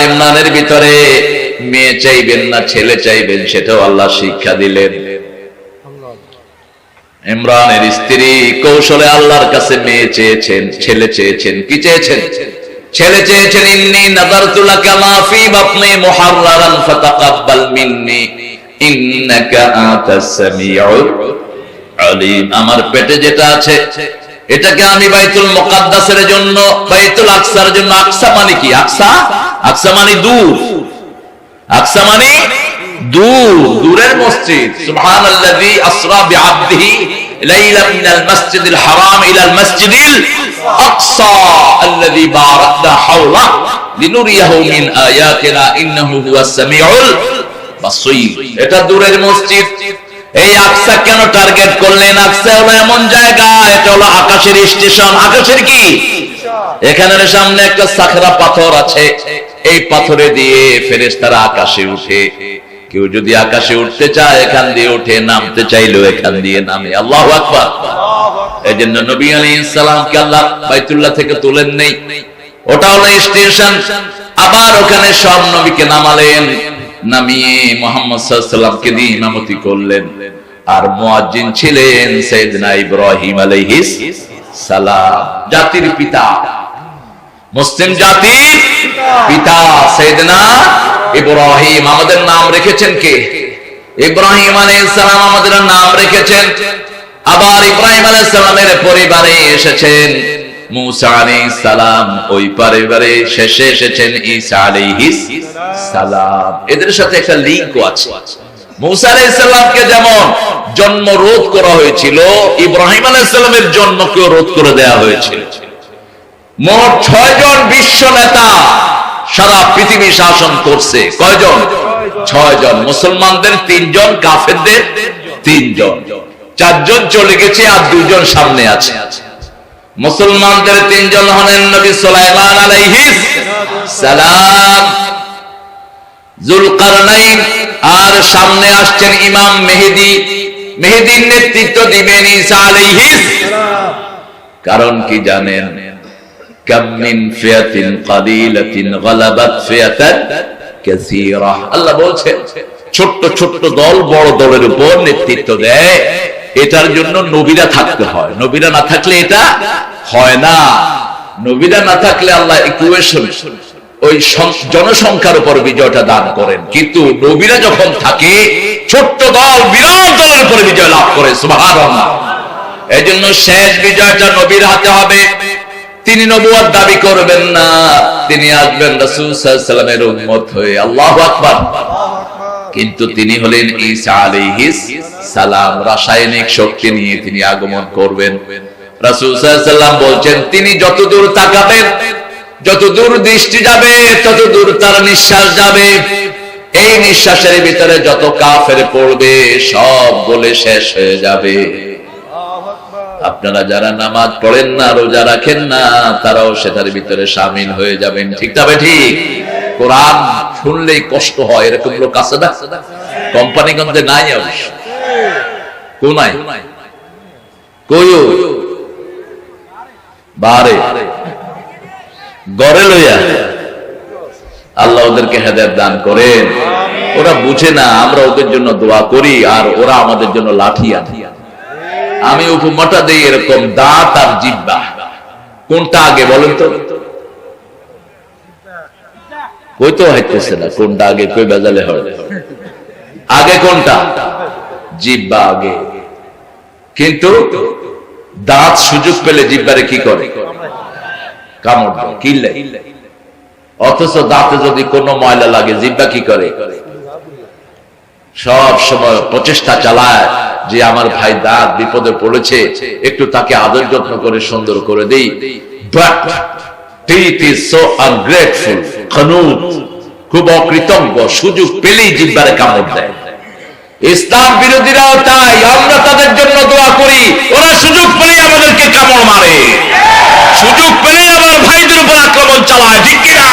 ইমরানের ভিতরে মেয়ে চাইবেন না ছেলে চাইবেন সেটাও আল্লাহ শিক্ষা দিলেন। ইমরানের স্ত্রী কৌশলে আল্লাহর কাছে মেয়ে চেয়েছেন, ছেলে চেয়েছেন। কি চেয়েছেন? ছেলে চেয়েছেন। ইন্নী নাযারতু লাকা মা ফী বাতনি মুহাররারান ফাতাকাব্বাল মিন্নী ইন্নাকা আনতাস সামিউল আলিম। আমার পেটে যেটা আছে এটাকে আমি বাইতুল মুকাদ্দাসের জন্য, বাইতুল আকসার জন্য, আকসা মানে কি? আকসা, আকসা মানে দূর, আকসা মানে দূর, দূরের মসজিদ। সুবহানাল্লাযী আসরা বিআবদিহি লাইলাম মিনাল মাসজিদিল হারাম ইলাল মাসজিদিল আকসা আল্লাযী বারাকনা হাওলা লিনুরিয়াহু মিন আয়াতিনা ইন্নাহু হুয়াস সামিউল বাসীর। এটা দূরের মসজিদ। এই আকসা কেন টার্গেট করলেন? আকসা হলো এমন জায়গা, এটা হলো আকাশের স্টেশন। আকাশের কি? এখানের সামনে একটা সাখরা পাথর আছে, এই পাথরে দিয়ে ফেরেশতারা আকাশে উঠে। কেউ যদি আকাশে উঠতে চায় এখান দিয়ে উঠে, নামতে চাইলেও এখান দিয়ে নামে। আল্লাহু আকবার। এজন্য নবী আলাইহিস সালামকে আল্লাহ বাইতুল্লাহ থেকে তুলেন নেই, ওটা হলো স্টেশন। আবার ওখানে সব নবীকে নামালেন, নামিয়ে মুহাম্মদ সাল্লাল্লাহু আলাইহি ওয়াসাল্লামকে দিয়ে ইমামতি করলেন। আর মুয়াজ্জিন ছিলেন সাইয়েদনা ইব্রাহিম আলাইহিস সালাম, জাতির পিতা, মুসলিম জাতির পিতা সাইয়েদনা ইব্রাহিম। আমাদের নাম রেখেছেন কে? ইব্রাহিম আলাইহিস সালাম আমাদের নাম রেখেছেন। আবার ইব্রাহিম আলাইহিস সালামের পরিবারে এসেছেন মুসা আলাইহিস সালাম, ওই পরিবারে শেষে এসেছেন ঈসা আলাইহিস সালাম। এদের সাথে একটা লিঙ্কও আছে। মুসা আলাইহিস সালামকে যেমন জন্ম রোধ করা হয়েছিল, ইব্রাহিম আলাইহিস সালামের জন্মকেও রোধ করে দেওয়া হয়েছিল। মোট 6 জন বিশ্ব নেতা সারা পৃথিবী শাসন করছে। কয়জন? 6 জন। মুসলমানদের 3 জন, কাফেরদের 3 জন। 4 জন চলে গেছে আর 2 জন সামনে আছে। মুসলমানদের 3 জন হলেন নবী সুলাইমান আলাইহিস সালাম, যুলকারনাইন, আর সামনে আসছেন ইমাম মেহেদী। মেহেদীর নেতৃত্ব দিবেন ঈসা আলাইহিস সালাম। কারণ কি জানেন? কাম মিন ফিয়াতিন কালিলাতিন গালাবাত ফিয়াতান কাসীরা। আল্লাহ বলছেন ছোট্ট ছোট্ট দল বড় দলের উপর নেতৃত্ব দেয়। এটার জন্য নবীরা থাকতে হয়, নবীরা না থাকলে এটা হয় না। নবীরা না থাকলে আল্লাহ ইকুয়েশন, ওই জনসংখ্যার উপর বিজয়টা দান করেন। কিন্তু নবীরা যখন থাকে ছোট্ট দল বিরাট দলের উপর বিজয় লাভ করে। সুবহানাল্লাহ। এই জন্য শেষ বিজয়টা নবীর হাতে হবে। তিনি নবুয়ত দাবি করবেন না, তিনি আসবেন রাসূল সাল্লাল্লাহু আলাইহি ওয়াসাল্লামের উম্মত হয়ে। আল্লাহু আকবার। কিন্তু তিনি হলেন ঈসা আলাইহিস সালাম, রাসায়নিক শক্তি নিয়ে তিনি আগমন করবেন। রাসূল সাল্লাল্লাহু আলাইহি ওয়াসাল্লাম বলছেন তিনি যতদূর তাকাবেন, যতদূর দৃষ্টি যাবে, ততদূর তার নিঃশ্বাস যাবে। এই নিঃশ্বাসের ভিতরে যত কাফের পড়বে সব গলে শেষ হয়ে যাবে। আপনারা যারা নামাজ পড়েন না, রোজা রাখেন না, তারাও সেটার ভিতরে শামিল হয়ে যাবেন। ঠিক তবে ঠিক। কোরআন শুনলেই কষ্ট হয়, এরকম লোক আছে না? কোম্পানিগঞ্জে নাই অবশ্য। কোনায় কইও বারে গড়ে লইয়া। আল্লাহ ওদেরকে হেদায়েত দান করেন। ওরা বুঝে না, আমরা ওদের জন্য দোয়া করি আর ওরা আমাদের জন্য লাঠি আনে। আমি উপমাটা দেই এরকম, দাঁত আর জিহ্বা কোনটা আগে বলেন তো? কই তো হইতেছে না কোনটা আগে, কই বেজালে হয় আগে কোনটা? জিহ্বা আগে। কিন্তু দাঁত সুযোগ পেলে জিহ্বারে কি করে? কামড় দেয়, কিল্লে। অথচ দাঁতে যদি কোনো ময়লা লাগে জিহ্বা কি করে? সব সময় প্রচেষ্টা চালায় যে আমার ভাই দাঁত বিপদে পড়েছে, একটু তাকে আদর যত্ন করে সুন্দর করে দেই। But teeth is so ungrateful, কানুত, খুব অকৃতজ্ঞ, সুযোগ পেলেই জিহ্বারে কামড় দেয়। ইসলাম বিরোধীরাও তাই, আমরা তাদের জন্য দোয়া করি, ওরা সুযোগ পেলেই আমাদেরকে কামড় মারে, সুযোগ পেলেই আমার ভাইদের উপর আক্রমণ চালায়। ঠিক কিনা?